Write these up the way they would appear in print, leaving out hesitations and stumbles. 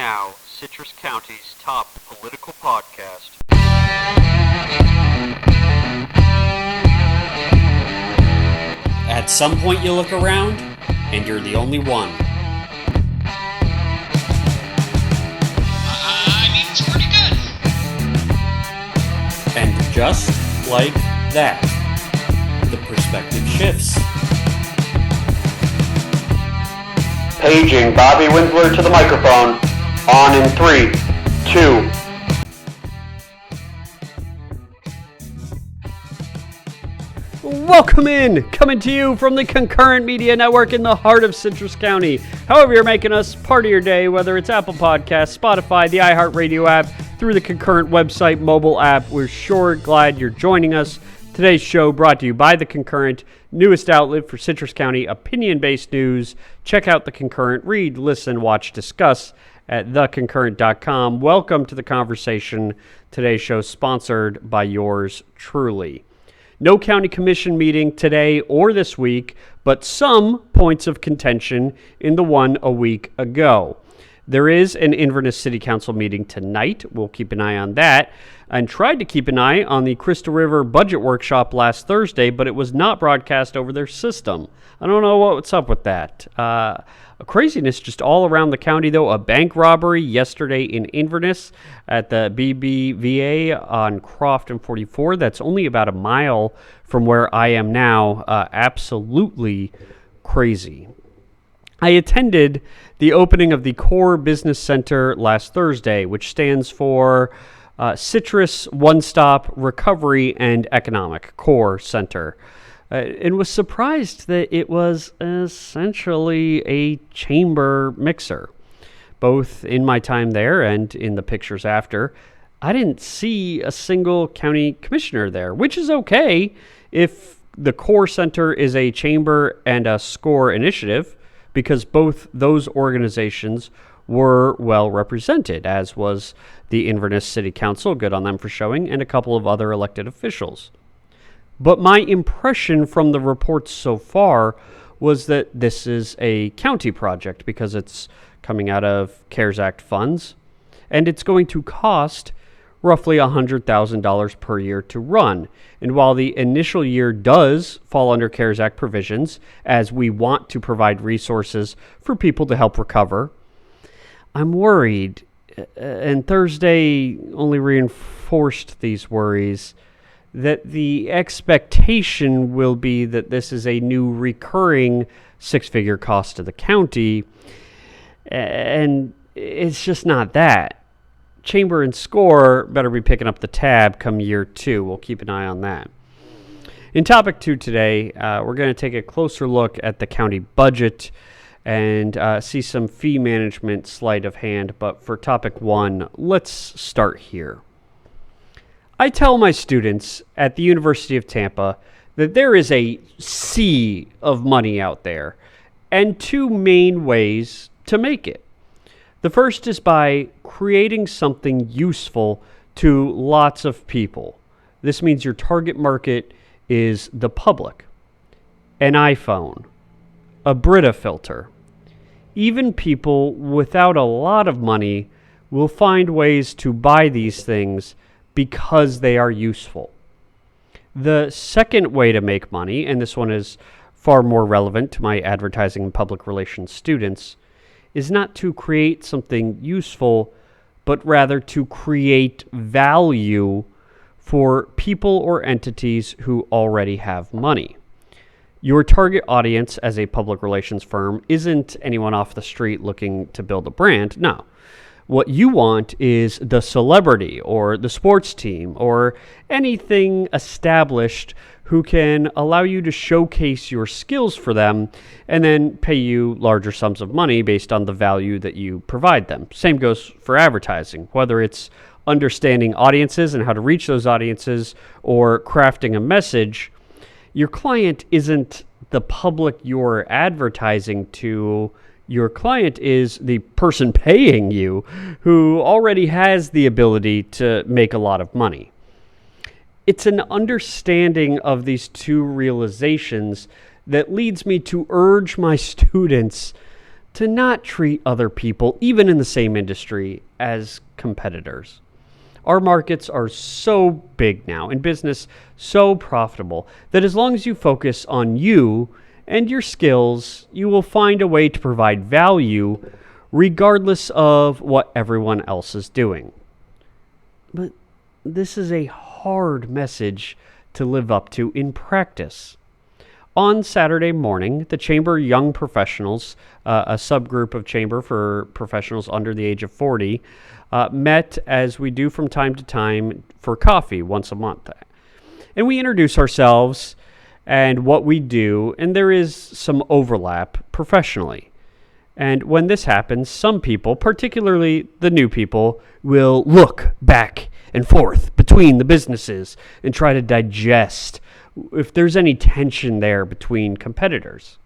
now Citrus County's top political podcast. At some point you look around, and you're the only one. It's pretty good. And just like that, the perspective shifts. Paging Bobby Winsler to the microphone. On in 3, 2. Welcome in! Coming to you from the Concurrent Media Network in the heart of Citrus County. However you're making us part of your day, whether it's Apple Podcasts, Spotify, the iHeartRadio app, through the Concurrent website, mobile app, we're sure glad you're joining us. Today's show brought to you by the Concurrent, newest outlet for Citrus County opinion-based news. Check out the Concurrent, read, listen, watch, discuss at theconcurrent.com. Welcome to the conversation. Today's show sponsored by yours truly. No county commission meeting today or this week, but some points of contention in the one a week ago. There is an Inverness City Council meeting tonight. We'll keep an eye on that. And tried to keep an eye on the Crystal River budget workshop last Thursday, but it was not broadcast over their system. I don't know what's up with that. Craziness just all around the county, though. A bank robbery yesterday in Inverness at the BBVA on Croft and 44. That's only about a mile from where I am now. Absolutely crazy. I attended the opening of the Core Business Center last Thursday, which stands for Citrus One-Stop Recovery and Economic Core Center. And was surprised that it was essentially a chamber mixer. Both in my time there and in the pictures after, I didn't see a single county commissioner there, which is okay if the Core Center is a chamber and a SCORE initiative, because both those organizations were well represented, as was the Inverness City Council, good on them for showing, and a couple of other elected officials. But my impression from the reports so far was that this is a county project because it's coming out of CARES Act funds, and it's going to cost roughly $100,000 per year to run. And while the initial year does fall under CARES Act provisions, as we want to provide resources for people to help recover, I'm worried, and Thursday only reinforced these worries, that the expectation will be that this is a new recurring six-figure cost to the county, and it's just not that. Chamber and SCORE better be picking up the tab come year 2. We'll keep an eye on that. In topic 2 today, we're going to take a closer look at the county budget and see some fee management sleight of hand. But for topic 1, let's start here. I tell my students at the University of Tampa that there is a sea of money out there and 2 main ways to make it. The first is by creating something useful to lots of people. This means your target market is the public. An iPhone, a Brita filter. Even people without a lot of money will find ways to buy these things because they are useful. The second way to make money, and this one is far more relevant to my advertising and public relations students, is not to create something useful, but rather to create value for people or entities who already have money. Your target audience as a public relations firm isn't anyone off the street looking to build a brand. No. What you want is the celebrity or the sports team or anything established who can allow you to showcase your skills for them and then pay you larger sums of money based on the value that you provide them. Same goes for advertising, whether it's understanding audiences and how to reach those audiences or crafting a message. Your client isn't the public you're advertising to. Your client is the person paying you who already has the ability to make a lot of money. It's an understanding of these 2 realizations that leads me to urge my students to not treat other people, even in the same industry, as competitors. Our markets are so big now, and business so profitable, that as long as you focus on you and your skills, you will find a way to provide value regardless of what everyone else is doing. But this is a hard message to live up to in practice. On Saturday morning, the Chamber Young Professionals, a subgroup of Chamber for professionals under the age of 40, met as we do from time to time for coffee once a month. And we introduce ourselves and what we do, and there is some overlap professionally. And when this happens, some people, particularly the new people, will look back and forth between the businesses and try to digest if there's any tension there between competitors.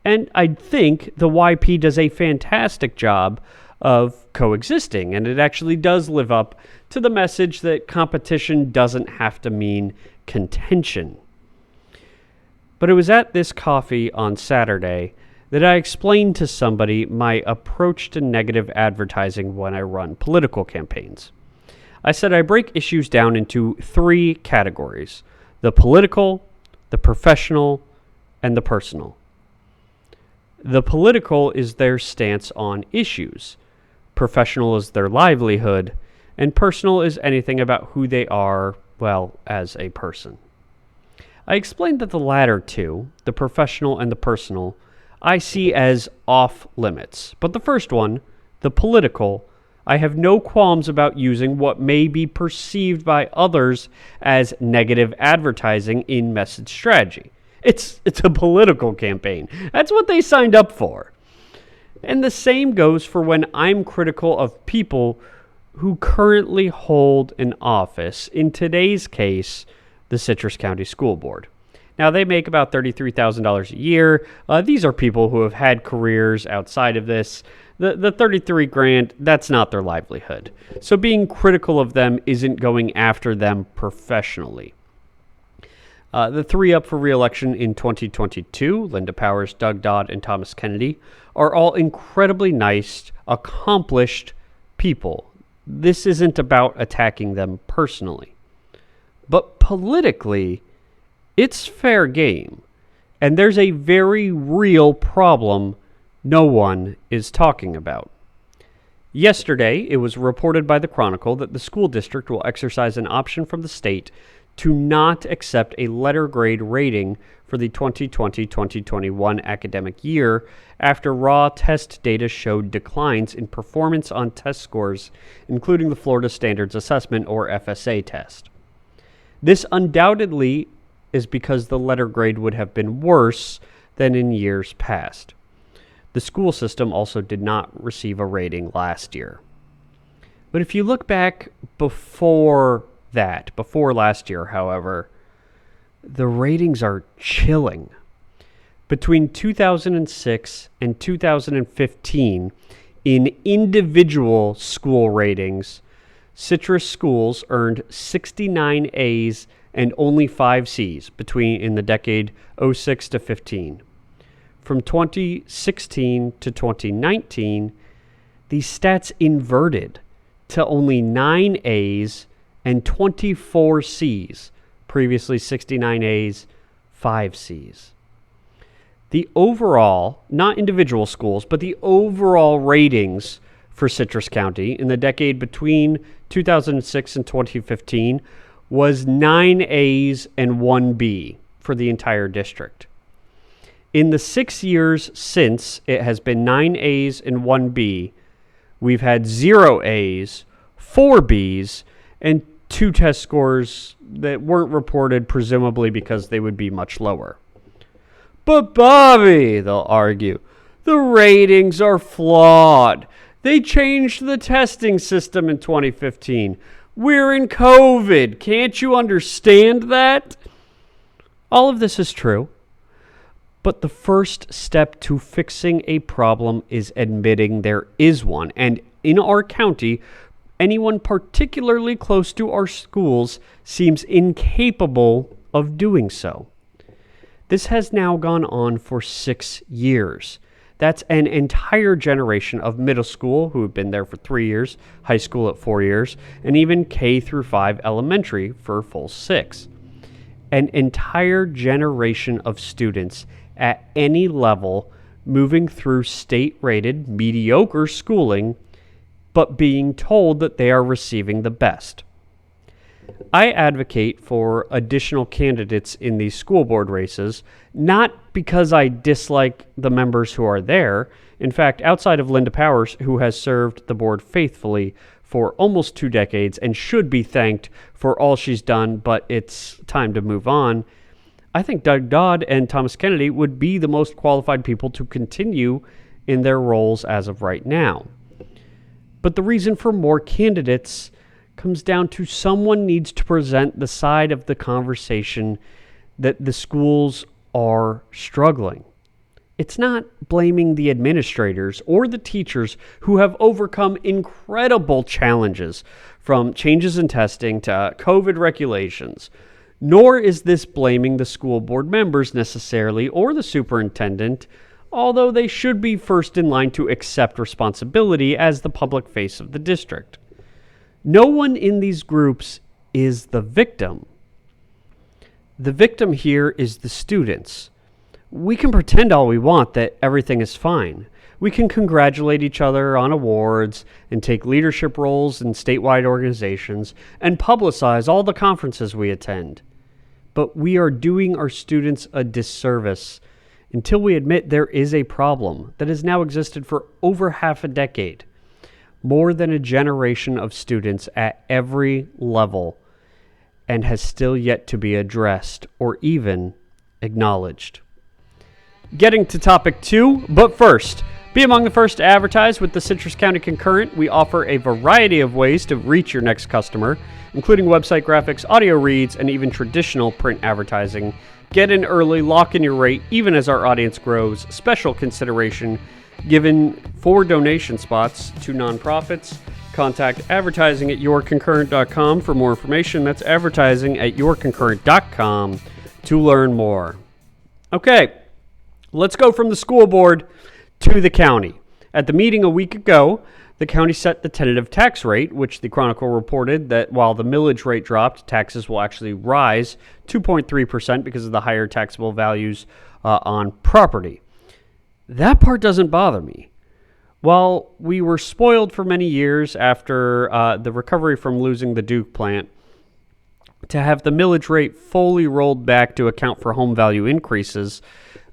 And I think the YP does a fantastic job of coexisting, and it actually does live up to the message that competition doesn't have to mean contention. But it was at this coffee on Saturday that I explained to somebody my approach to negative advertising when I run political campaigns. I said I break issues down into 3 categories: the political, the professional, and the personal. The political is their stance on issues. Professional is their livelihood, and personal is anything about who they are, well, as a person. I explained that the latter two, the professional and the personal, I see as off limits. But the first one, the political, I have no qualms about using what may be perceived by others as negative advertising in message strategy. It's a political campaign. That's what they signed up for. And the same goes for when I'm critical of people who currently hold an office, in today's case, the Citrus County School Board. Now, they make about $33,000 a year. These are people who have had careers outside of this. The $33,000, that's not their livelihood. So being critical of them isn't going after them professionally. The 3 up for re-election in 2022, Linda Powers, Doug Dodd, and Thomas Kennedy, are all incredibly nice, accomplished people. This isn't about attacking them personally. But politically, it's fair game. And there's a very real problem no one is talking about. Yesterday, it was reported by the Chronicle that the school district will exercise an option from the state to not accept a letter grade rating for the 2020-2021 academic year after raw test data showed declines in performance on test scores, including the Florida Standards Assessment, or FSA test. This undoubtedly is because the letter grade would have been worse than in years past. The school system also did not receive a rating last year. But if you look back before last year, however, the ratings are chilling. Between 2006 and 2015, in individual school ratings, Citrus schools earned 69 A's and only 5 C's in the decade 06 to 15. From 2016 to 2019, these stats inverted to only 9 A's and 24 C's, previously 69 A's, 5 C's. The overall, not individual schools, but the overall ratings for Citrus County in the decade between 2006 and 2015 was 9 A's and 1 B for the entire district. In the 6 years since it has been 9 A's and 1 B, we've had 0 A's, 4 B's, and 2 test scores that weren't reported, presumably because they would be much lower. But Bobby, they'll argue, the ratings are flawed. They changed the testing system in 2015. We're in COVID. Can't you understand that? All of this is true. But the first step to fixing a problem is admitting there is one. And in our county, anyone particularly close to our schools seems incapable of doing so. This has now gone on for 6 years. That's an entire generation of middle school who have been there for 3 years, high school at 4 years, and even K through 5 elementary for a full 6. An entire generation of students at any level moving through state-rated mediocre schooling, but being told that they are receiving the best. I advocate for additional candidates in these school board races, not because I dislike the members who are there. In fact, outside of Linda Powers, who has served the board faithfully for almost 2 decades and should be thanked for all she's done, but it's time to move on, I think Doug Dodd and Thomas Kennedy would be the most qualified people to continue in their roles as of right now. But the reason for more candidates comes down to someone needs to present the side of the conversation that the schools are struggling. It's not blaming the administrators or the teachers who have overcome incredible challenges, from changes in testing to COVID regulations, nor is this blaming the school board members necessarily or the superintendent, although they should be first in line to accept responsibility as the public face of the district. No one in these groups is the victim. The victim here is the students. We can pretend all we want that everything is fine. We can congratulate each other on awards and take leadership roles in statewide organizations and publicize all the conferences we attend. But we are doing our students a disservice until we admit there is a problem that has now existed for over half a decade. More than a generation of students at every level, and has still yet to be addressed or even acknowledged. Getting to topic 2, but first, be among the first to advertise with the Citrus County Concurrent. We offer a variety of ways to reach your next customer, including website graphics, audio reads, and even traditional print advertising. Get in early, lock in your rate, even as our audience grows. Special consideration given for donation spots to nonprofits. Contact advertising@yourconcurrent.com for more information. That's advertising@yourconcurrent.com to learn more. Okay, let's go from the school board to the county. At the meeting a week ago, the county set the tentative tax rate, which the Chronicle reported that while the millage rate dropped, taxes will actually rise 2.3% because of the higher taxable values on property. That part doesn't bother me. While we were spoiled for many years after the recovery from losing the Duke plant, to have the millage rate fully rolled back to account for home value increases,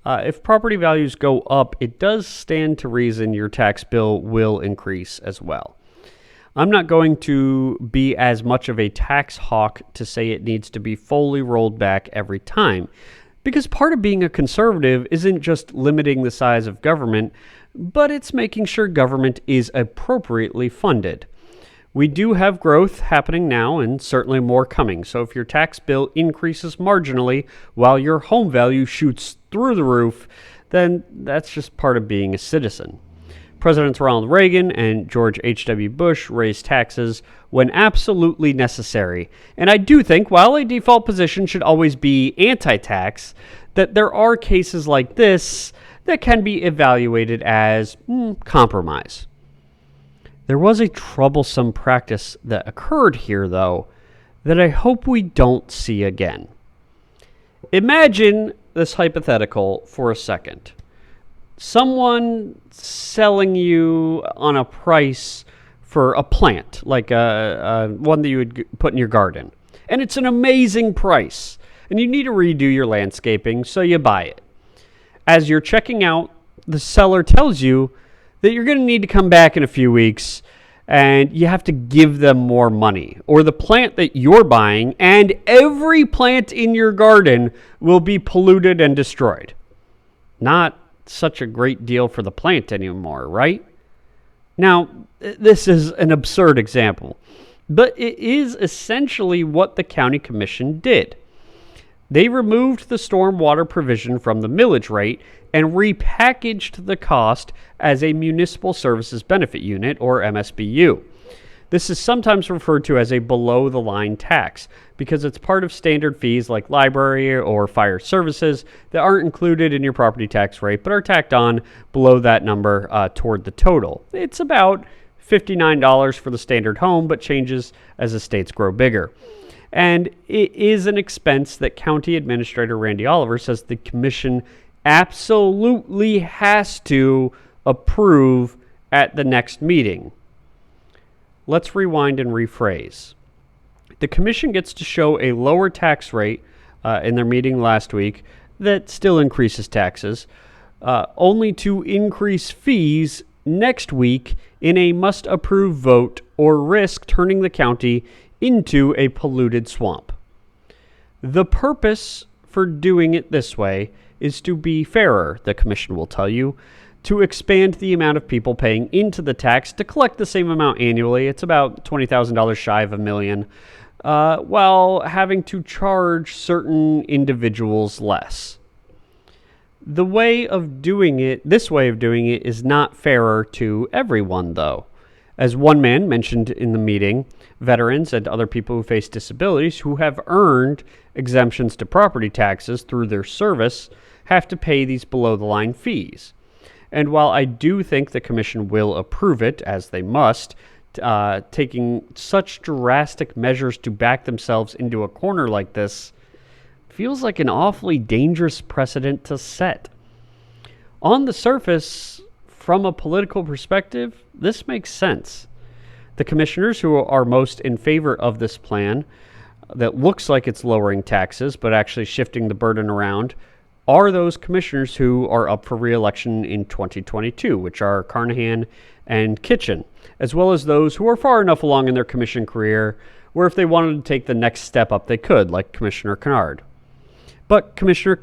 if property values go up, it does stand to reason your tax bill will increase as well. I'm not going to be as much of a tax hawk to say it needs to be fully rolled back every time, because part of being a conservative isn't just limiting the size of government, but it's making sure government is appropriately funded. We do have growth happening now and certainly more coming. So if your tax bill increases marginally while your home value shoots through the roof, then that's just part of being a citizen. Presidents Ronald Reagan and George H.W. Bush raised taxes when absolutely necessary. And I do think, while a default position should always be anti-tax, that there are cases like this that can be evaluated as compromise. There was a troublesome practice that occurred here, though, that I hope we don't see again. Imagine this hypothetical for a second. Someone selling you on a price for a plant, like one that you would put in your garden. And it's an amazing price. And you need to redo your landscaping, so you buy it. As you're checking out, the seller tells you that you're going to need to come back in a few weeks and you have to give them more money. Or the plant that you're buying and every plant in your garden will be polluted and destroyed. Not such a great deal for the plant anymore, right? Now, this is an absurd example, but it is essentially what the county commission did. They removed the stormwater provision from the millage rate and repackaged the cost as a municipal services benefit unit, or MSBU. This is sometimes referred to as a below-the-line tax because it's part of standard fees like library or fire services that aren't included in your property tax rate but are tacked on below that number toward the total. It's about $59 for the standard home, but changes as the states grow bigger. And it is an expense that County Administrator Randy Oliver says the commission absolutely has to approve at the next meeting. Let's rewind and rephrase. The commission gets to show a lower tax rate in their meeting last week that still increases taxes, only to increase fees next week in a must-approve vote or risk turning the county into a polluted swamp. The purpose for doing it this way is to be fairer, the commission will tell you, to expand the amount of people paying into the tax to collect the same amount annually. It's about $20,000 shy of $1 million, while having to charge certain individuals less. This way of doing it is not fairer to everyone, though. As one man mentioned in the meeting, veterans and other people who face disabilities who have earned exemptions to property taxes through their service have to pay these below-the-line fees. And while I do think the commission will approve it, as they must, taking such drastic measures to back themselves into a corner like this feels like an awfully dangerous precedent to set. On the surface, from a political perspective, this makes sense. The commissioners who are most in favor of this plan, that looks like it's lowering taxes but actually shifting the burden around, are those commissioners who are up for re-election in 2022, which are Carnahan and Kitchen, as well as those who are far enough along in their commission career where if they wanted to take the next step up, they could, like Commissioner Kennard. But Commissioner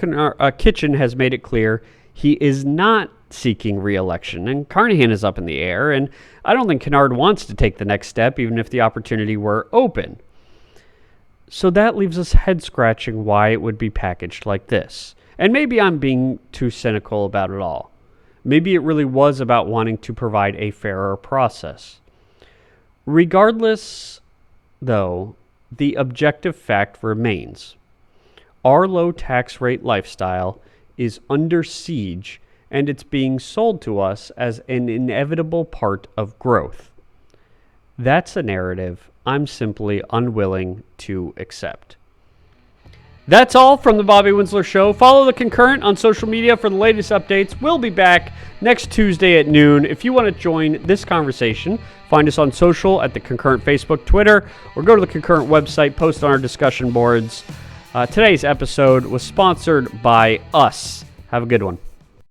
Kitchen has made it clear he is not seeking re-election, and Carnahan is up in the air, and I don't think Kennard wants to take the next step, even if the opportunity were open. So that leaves us head-scratching why it would be packaged like this. And maybe I'm being too cynical about it all. Maybe it really was about wanting to provide a fairer process. Regardless, though, the objective fact remains. Our low tax rate lifestyle is under siege, and it's being sold to us as an inevitable part of growth. That's a narrative I'm simply unwilling to accept. That's all from the Bobby Winsler Show. Follow the Concurrent on social media for the latest updates. We'll be back next Tuesday at noon. If you want to join this conversation, find us on social at the Concurrent Facebook, Twitter, or go to the Concurrent website, post on our discussion boards. Today's episode was sponsored by us. Have a good one.